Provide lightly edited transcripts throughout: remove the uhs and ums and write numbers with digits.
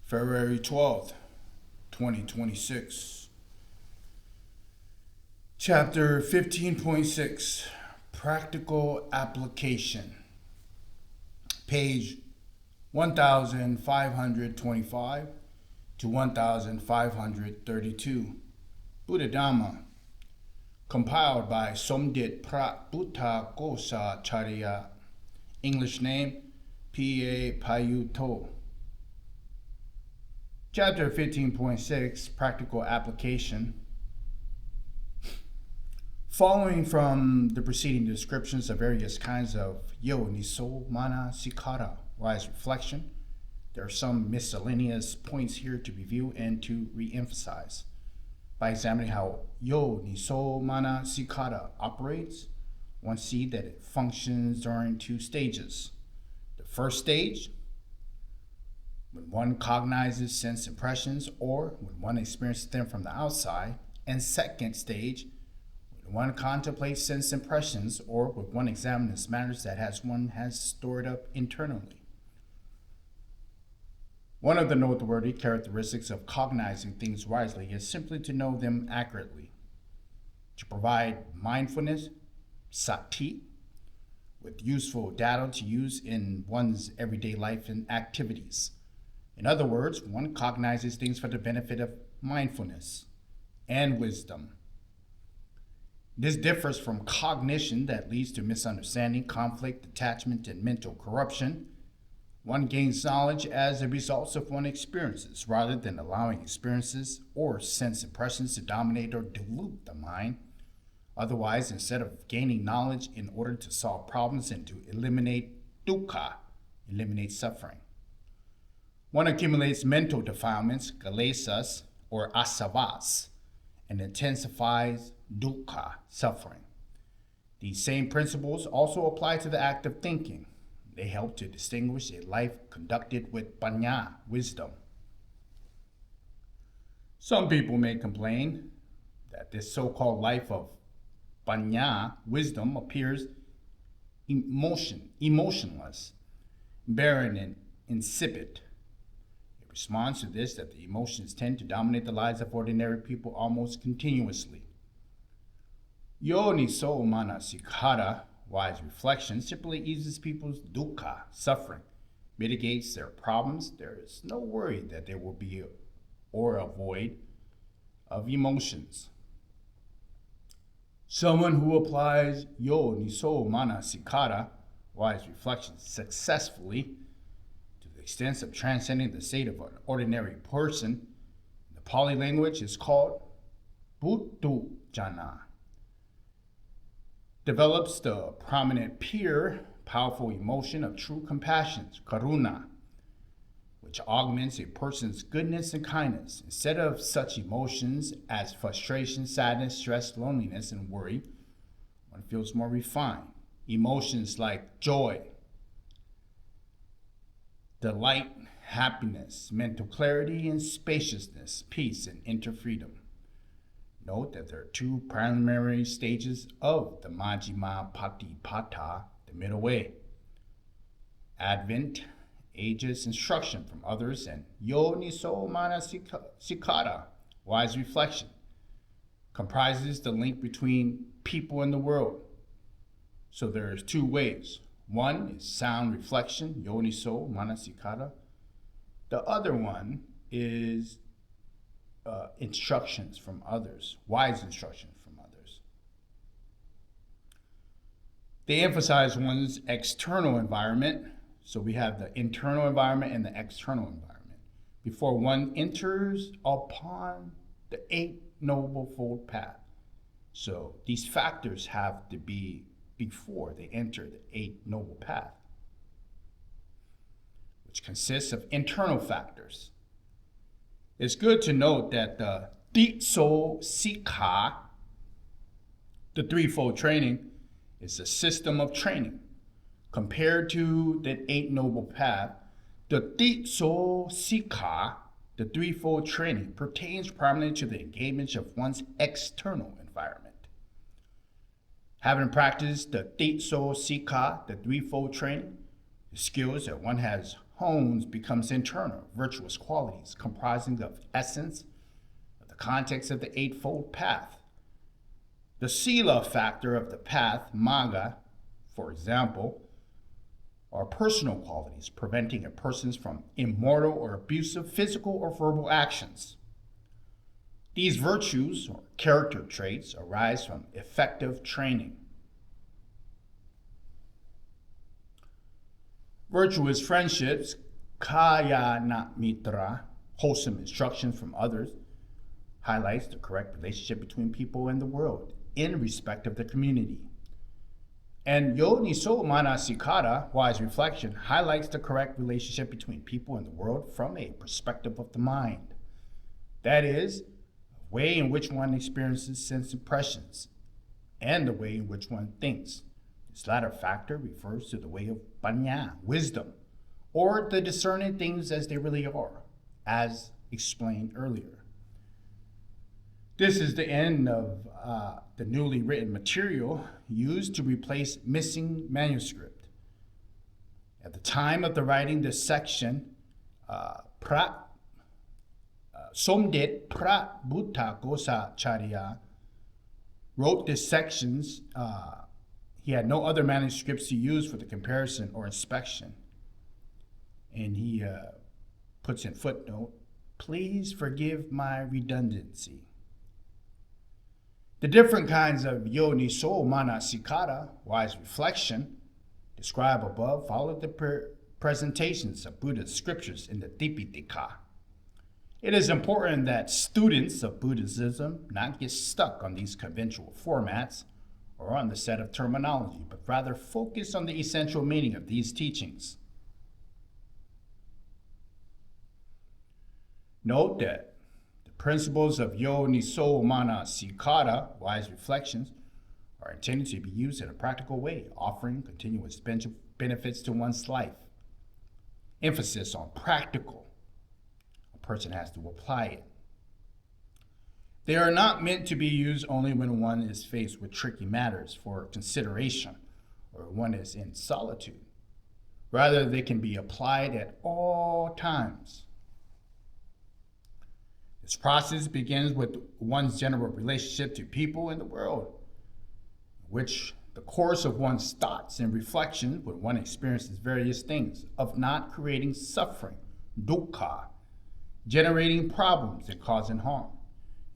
February 12th, 2026. Chapter 15.6, Practical Application. Page 1525 to 1532. Buddha Dhamma. Compiled by Somdit Prat Buddha Kosa Charya. English name, Page1525. Chapter 15.6, Practical Application. Following from the preceding descriptions of various kinds of niso, mana, sikara, wise reflection, there are some miscellaneous points here to review and to re-emphasize. By examining how niso, mana, sikara operates, one sees that it functions during two stages. The first stage, when one cognizes sense impressions or when one experiences them from the outside, and second stage, when one contemplates sense impressions or when one examines matters that one has stored up internally. One of the noteworthy characteristics of cognizing things wisely is simply to know them accurately, to provide mindfulness, sati, with useful data to use in one's everyday life and activities. In other words, one cognizes things for the benefit of mindfulness and wisdom. This differs from cognition that leads to misunderstanding, conflict, detachment, and mental corruption. One gains knowledge as a result of one's experiences, rather than allowing experiences or sense impressions to dominate or dilute the mind. Otherwise, instead of gaining knowledge in order to solve problems and to eliminate dukkha, eliminate suffering, one accumulates mental defilements, kilesas, or asavas, and intensifies dukkha, suffering. These same principles also apply to the act of thinking. They help to distinguish a life conducted with panya, wisdom. Some people may complain that this so-called life of panya, wisdom, appears emotionless, barren, and insipid. Response to this that the emotions tend to dominate the lives of ordinary people almost continuously. Niso, mana, sikara, wise reflection, simply eases people's dukkha, suffering, mitigates their problems. There is no worry that there will be or a void of emotions. Someone who applies niso, mana, sikara, wise reflection, successfully, extent of transcending the state of an ordinary person, in the Pali language is called Buddhu Jana, develops the prominent pure, powerful emotion of true compassion, karuna, which augments a person's goodness and kindness. Instead of such emotions as frustration, sadness, stress, loneliness, and worry, one feels more refined. Emotions like joy, delight, happiness, mental clarity, and spaciousness, peace, and inner freedom. Note that there are two primary stages of the Majjhima Patipata, the middle way. Advent, ages instruction from others, and niso, mana, sikara, wise reflection, comprises the link between people and the world. So there's two ways. One is sound reflection, niso, mana, sikara. The other one is instructions from others, wise instructions from others. They emphasize one's external environment. So we have the internal environment and the external environment before one enters upon the Eight Noble Fold Path. So these factors have to be before they enter the Eight Noble Path, which consists of internal factors. It's good to note that the Ditso Sikha, the threefold training, is a system of training. Compared to the Eight Noble Path, the Ditso Sikha, the threefold training, pertains primarily to the engagement of one's external environment. Having practiced the Ditso Sikha, the threefold training, the skills that one has hones becomes internal, virtuous qualities comprising of essence of the context of the Eightfold Path. The sila factor of the path, maga, for example, are personal qualities preventing a person from immoral or abusive physical or verbal actions. These virtues or character traits arise from effective training. Virtuous friendships, kaya na mitra, wholesome instructions from others, highlights the correct relationship between people and the world in respect of the community. And yoniso manasikara, wise reflection, highlights the correct relationship between people and the world from a perspective of the mind. That is, the way in which one experiences sense impressions and the way in which one thinks. This latter factor refers to the way of panya, wisdom, or the discerning things as they really are, as explained earlier. This is the end of the newly written material used to replace missing manuscript. At the time of the writing this section, Somdet Prat Bhutta Gosacharya wrote this sections. He had no other manuscripts to use for the comparison or inspection. And he puts in footnote, please forgive my redundancy. The different kinds of yoniso manasikara, wise reflection, described above, follow the presentations of Buddha's scriptures in the Tipitaka. It is important that students of Buddhism not get stuck on these conventional formats or on the set of terminology, but rather focus on the essential meaning of these teachings. Note that the principles of yoniso manasikara, wise reflections, are intended to be used in a practical way, offering continuous benefits to one's life. Emphasis on practical. A person has to apply it. They are not meant to be used only when one is faced with tricky matters for consideration or one is in solitude. Rather, they can be applied at all times. This process begins with one's general relationship to people and the world, which the course of one's thoughts and reflections when one experiences various things, of not creating suffering, dukkha, generating problems and causing harm.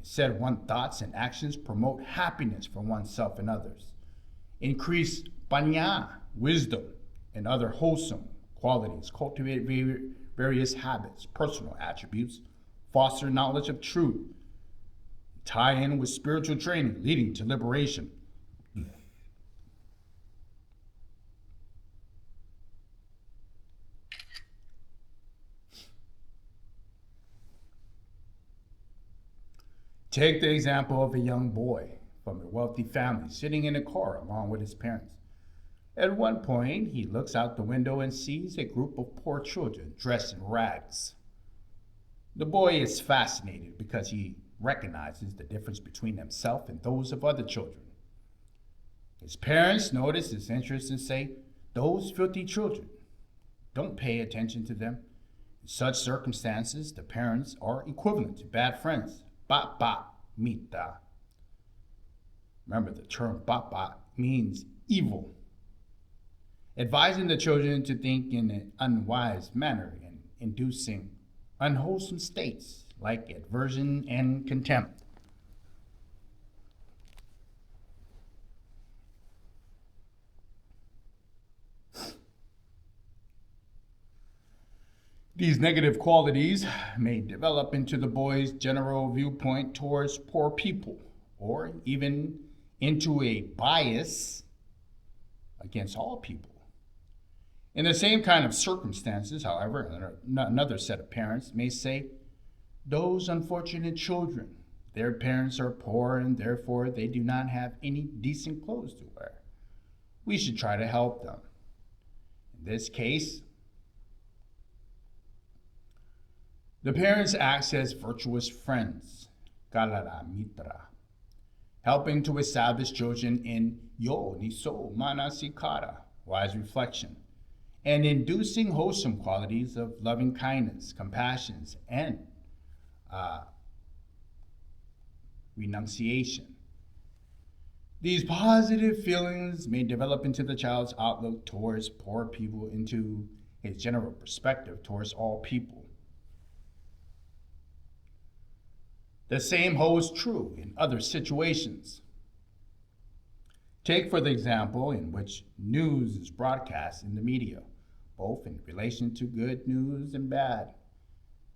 Instead, one's thoughts and actions promote happiness for oneself and others, increase panya, wisdom, and other wholesome qualities, cultivate various habits, personal attributes, foster knowledge of truth, tie in with spiritual training, leading to liberation. Take the example of a young boy from a wealthy family sitting in a car along with his parents. At one point, he looks out the window and sees a group of poor children dressed in rags. The boy is fascinated because he recognizes the difference between himself and those of other children. His parents notice his interest and say, "Those filthy children, don't pay attention to them." In such circumstances, the parents are equivalent to bad friends. Bapa mita. Remember, the term bapa means evil, advising the children to think in an unwise manner and inducing unwholesome states like aversion and contempt. These negative qualities may develop into the boy's general viewpoint towards poor people, or even into a bias against all people. In the same kind of circumstances, however, another set of parents may say, "Those unfortunate children, their parents are poor and therefore they do not have any decent clothes to wear. We should try to help them." In this case, the parents act as virtuous friends, kalara mitra, helping to establish children in yoniso manasikara, wise reflection, and inducing wholesome qualities of loving kindness, compassion, and renunciation. These positive feelings may develop into the child's outlook towards poor people, into his general perspective towards all people. The same holds true in other situations. Take, for the example, in which news is broadcast in the media, both in relation to good news and bad.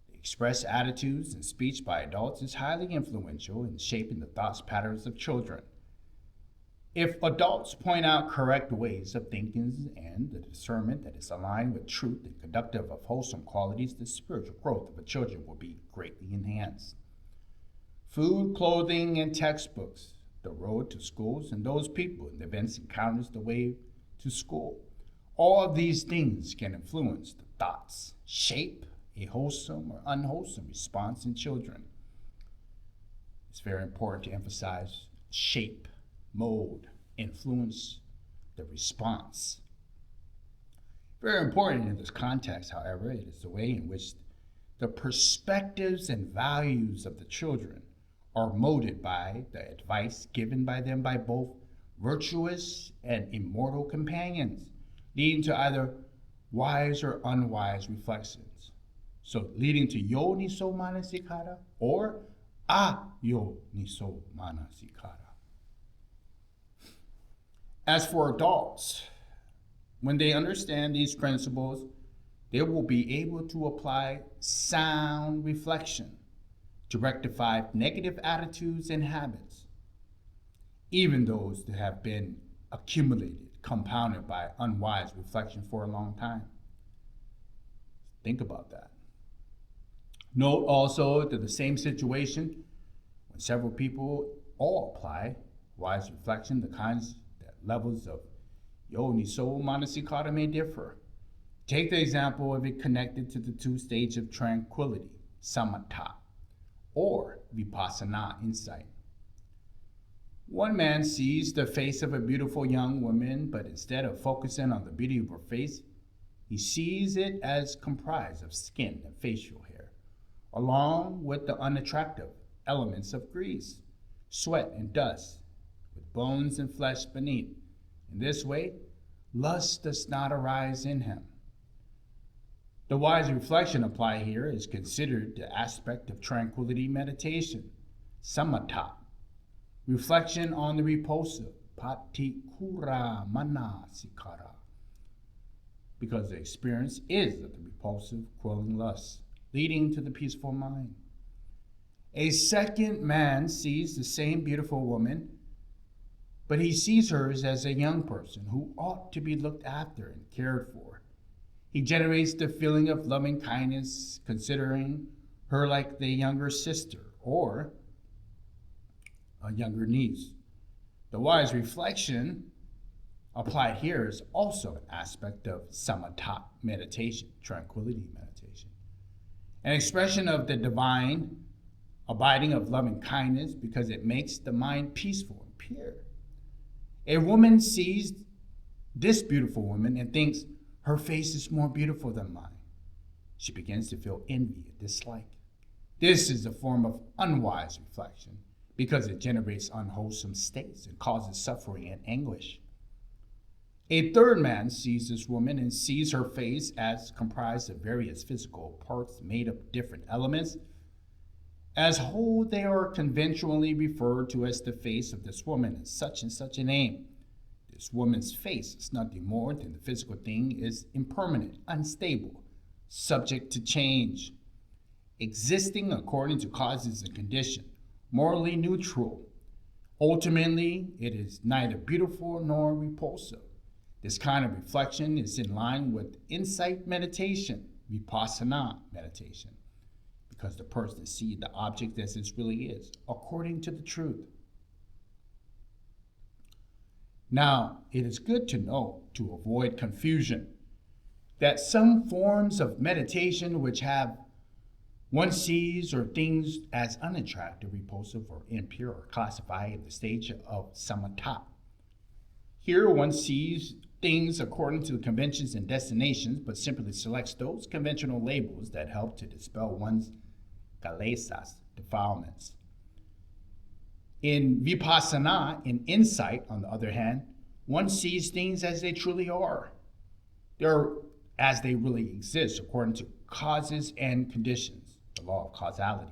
The expressed attitudes and speech by adults is highly influential in shaping the thoughts patterns of children. If adults point out correct ways of thinking and the discernment that is aligned with truth and conductive of wholesome qualities, the spiritual growth of the children will be greatly enhanced. Food, clothing, and textbooks, the road to schools, and those people and events encounters the way to school. All of these things can influence the thoughts, shape a wholesome or unwholesome response in children. It's very important to emphasize shape, mold, influence the response. Very important in this context, however, it is the way in which the perspectives and values of the children are molded by the advice given by them by both virtuous and immortal companions, leading to either wise or unwise reflections. So leading to yo niso manasikara or a yo niso manasikara. As for adults, when they understand these principles, they will be able to apply sound reflection to rectify negative attitudes and habits, even those that have been accumulated, compounded by unwise reflection for a long time. Think about that. Note also that the same situation, when several people all apply wise reflection, the kinds that levels of yo niso manasikara may differ. Take the example of it connected to the two stages of tranquility, samatha, or vipassana, insight. One man sees the face of a beautiful young woman, but instead of focusing on the beauty of her face, he sees it as comprised of skin and facial hair, along with the unattractive elements of grease, sweat, and dust, with bones and flesh beneath. In this way, lust does not arise in him. The wise reflection applied here is considered the aspect of tranquility meditation, samatha, reflection on the repulsive, patikura manasikara, because the experience is of the repulsive, quelling lust, leading to the peaceful mind. A second man sees the same beautiful woman, but he sees her as a young person who ought to be looked after and cared for. He generates the feeling of loving kindness, considering her like the younger sister or a younger niece. The wise reflection applied here is also an aspect of samatha meditation, tranquility meditation, an expression of the divine abiding of loving kindness because it makes the mind peaceful and pure. A woman sees this beautiful woman and thinks her face is more beautiful than mine. She begins to feel envy and dislike. This is a form of unwise reflection because it generates unwholesome states and causes suffering and anguish. A third man sees this woman and sees her face as comprised of various physical parts made of different elements. As whole, they are conventionally referred to as the face of this woman in such and such a name. This woman's face is nothing more than the physical thing is impermanent, unstable, subject to change, existing according to causes and condition, morally neutral. Ultimately, it is neither beautiful nor repulsive. This kind of reflection is in line with insight meditation, vipassana meditation, because the person sees the object as it really is, according to the truth. Now, it is good to know, to avoid confusion, that some forms of meditation which have one sees or things as unattractive, repulsive, or impure are classified in the stage of samatha. Here one sees things according to the conventions and destinations, but simply selects those conventional labels that help to dispel one's kalesas, defilements. In vipassana, in insight, on the other hand, one sees things as they truly are. They're as they really exist according to causes and conditions, the law of causality.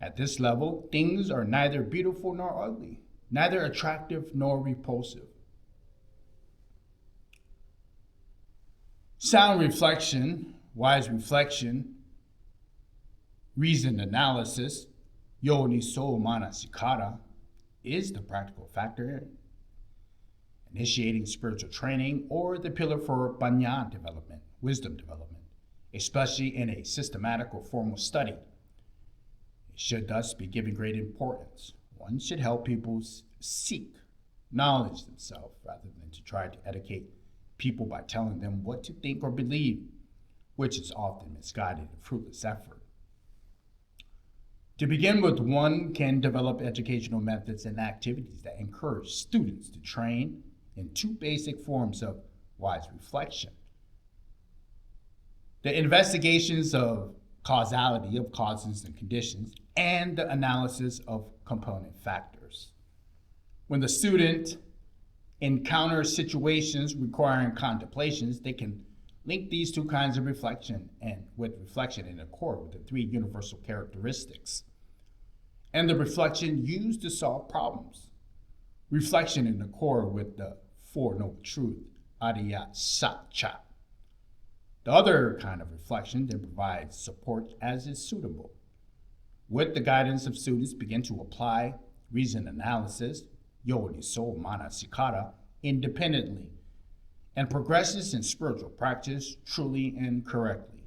At this level, things are neither beautiful nor ugly, neither attractive nor repulsive. Sound reflection, wise reflection, reasoned analysis, yoniso manasikara, is the practical factor initiating spiritual training or the pillar for panya development, wisdom development, especially in a systematic or formal study. It should thus be given great importance. One should help people seek knowledge themselves rather than to try to educate people by telling them what to think or believe, which is often misguided and fruitless effort. To begin with, one can develop educational methods and activities that encourage students to train in two basic forms of wise reflection: the investigations of causality of causes and conditions, and the analysis of component factors. When the student encounters situations requiring contemplations, they can link these two kinds of reflection and with reflection in accord with the three universal characteristics and the reflection used to solve problems. Reflection in accord with the Four Noble Truth, Ariya Satcha. The other kind of reflection then provides support as is suitable. With the guidance of students, begin to apply reason analysis, yoniso manasikara, independently, and progresses in spiritual practice truly and correctly.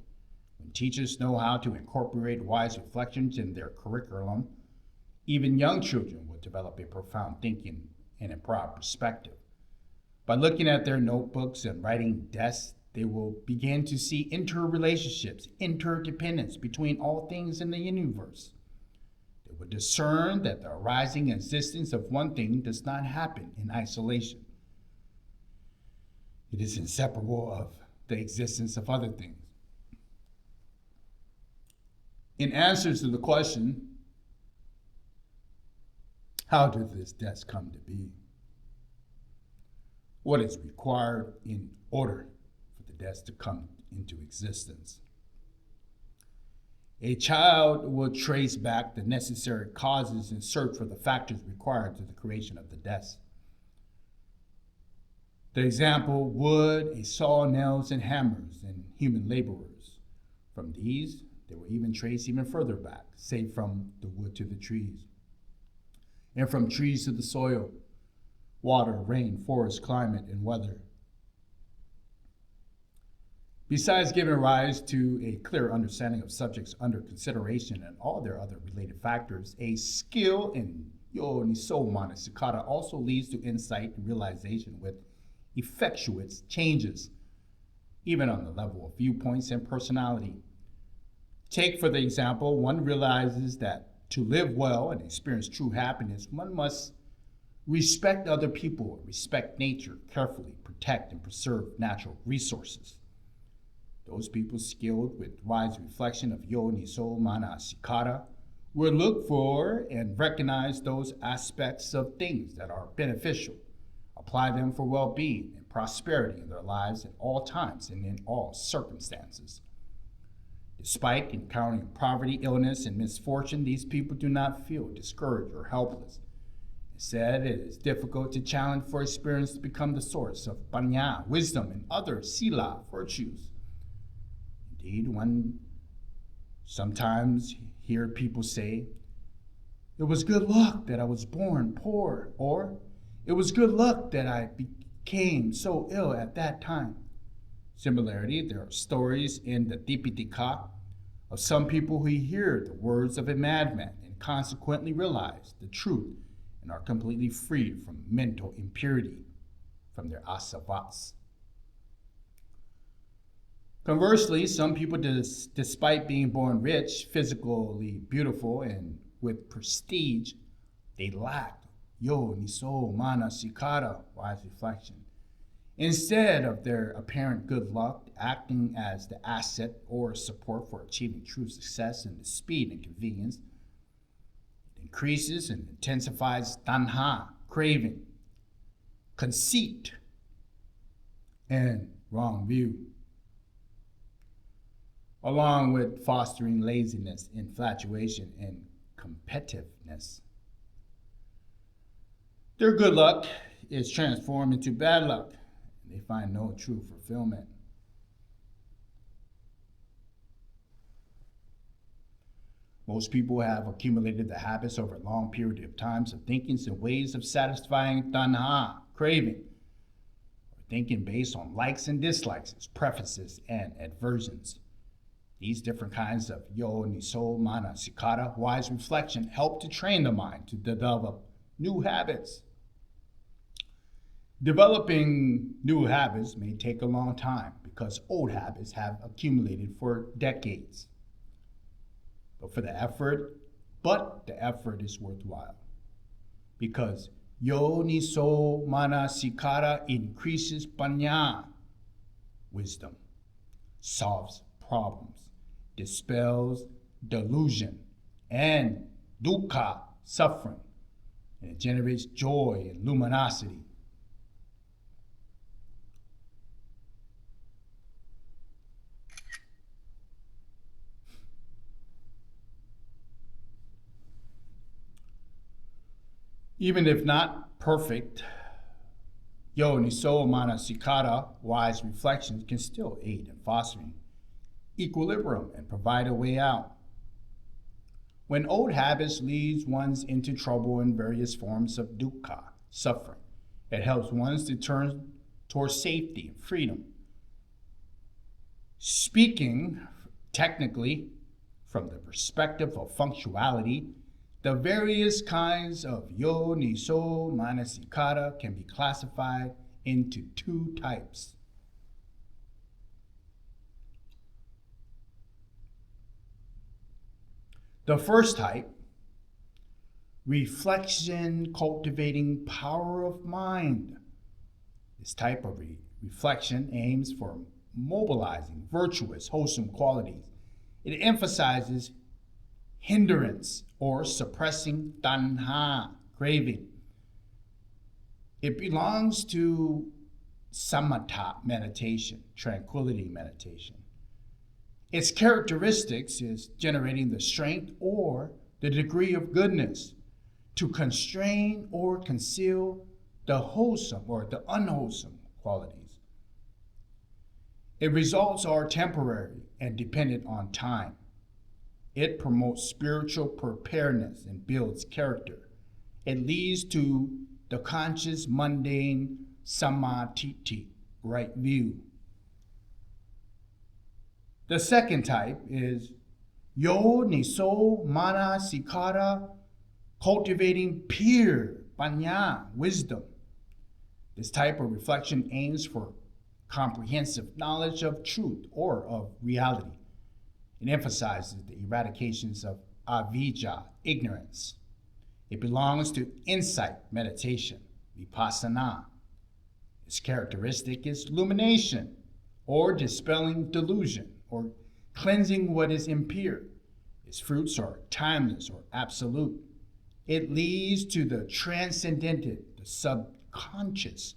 When teachers know how to incorporate wise reflections in their curriculum, even young children will develop a profound thinking and a broad perspective. By looking at their notebooks and writing desks, they will begin to see interrelationships, interdependence between all things in the universe. They will discern that the arising existence of one thing does not happen in isolation. It is inseparable of the existence of other things. In answer to the question, how did this desk come to be? What is required in order for the desk to come into existence? A child will trace back the necessary causes and search for the factors required to the creation of the desk. The example: wood, a saw, nails, and hammers, and human laborers. From these, they will even trace even further back, say from the wood to the trees, and from trees to the soil, water, rain, forest, climate, and weather. Besides giving rise to a clear understanding of subjects under consideration and all their other related factors, a skill in yoniso manasikara also leads to insight and realization, with effectuates changes, even on the level of viewpoints and personality. Take, for the example, one realizes that to live well and experience true happiness, one must respect other people, respect nature, carefully protect and preserve natural resources. Those people skilled with wise reflection of yoniso manasikara will look for and recognize those aspects of things that are beneficial, apply them for well-being and prosperity in their lives at all times and in all circumstances. Despite encountering poverty, illness, and misfortune, these people do not feel discouraged or helpless. Instead, it is difficult to challenge for experience to become the source of panya, wisdom, and other sila, virtues. Indeed, one sometimes hear people say, "It was good luck that I was born poor," or "It was good luck that I became so ill at that time." Similarly, there are stories in the Dipitaka of some people who hear the words of a madman and consequently realize the truth and are completely freed from mental impurity, from their asavas. Conversely, some people, despite being born rich, physically beautiful, and with prestige, they lack yoniso manasikara, wise reflection, Instead of their apparent good luck acting as the asset or support for achieving true success and the speed and convenience, it increases and intensifies tanha, craving, conceit, and wrong view, along with fostering laziness, infatuation, and competitiveness. Their good luck is transformed into bad luck. They find no true fulfillment. Most people have accumulated the habits over a long period of times of thinking and ways of satisfying tanha, craving, or thinking based on likes and dislikes, preferences and aversions. These different kinds of yo, niso, mana, sikara, wise reflection help to train the mind to develop new habits. Developing new habits may take a long time because old habits have accumulated for decades. But the effort is worthwhile because yo, niso, mana, sikara increases panya, wisdom, solves problems, dispels delusion, and dukkha, suffering, and it generates joy and luminosity. Even if not perfect, yo, niso, mana, sikara, wise reflections can still aid in fostering equilibrium and provide a way out. When old habits leads one into trouble in various forms of dukkha, suffering, it helps one to turn towards safety and freedom. Speaking technically from the perspective of functionality, the various kinds of yo, niso, mana, sikara can be classified into two types. The first type, reflection cultivating power of mind. This type of reflection aims for mobilizing virtuous, wholesome qualities. It emphasizes hindrance or suppressing tanha, craving. It belongs to samatha meditation, tranquility meditation. Its characteristics is generating the strength or the degree of goodness to constrain or conceal the wholesome or the unwholesome qualities. Its results are temporary and dependent on time. It promotes spiritual preparedness and builds character. It leads to the conscious, mundane samadhi, right view. The second type is yo, niso, mana, sikara, cultivating pure panya, wisdom. This type of reflection aims for comprehensive knowledge of truth or of reality. It emphasizes the eradications of avijja, ignorance. It belongs to insight meditation, vipassana. Its characteristic is illumination or dispelling delusion or cleansing what is impure. Its fruits are timeless or absolute. It leads to the transcendental, the subconscious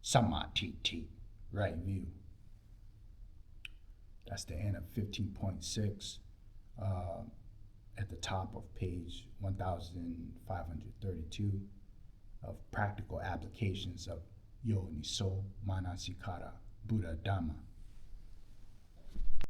samadhi, right view. That's the end of 15.6 at the top of page 1532 of practical applications of yo, niso, mana, sikara, Buddha, Dhamma.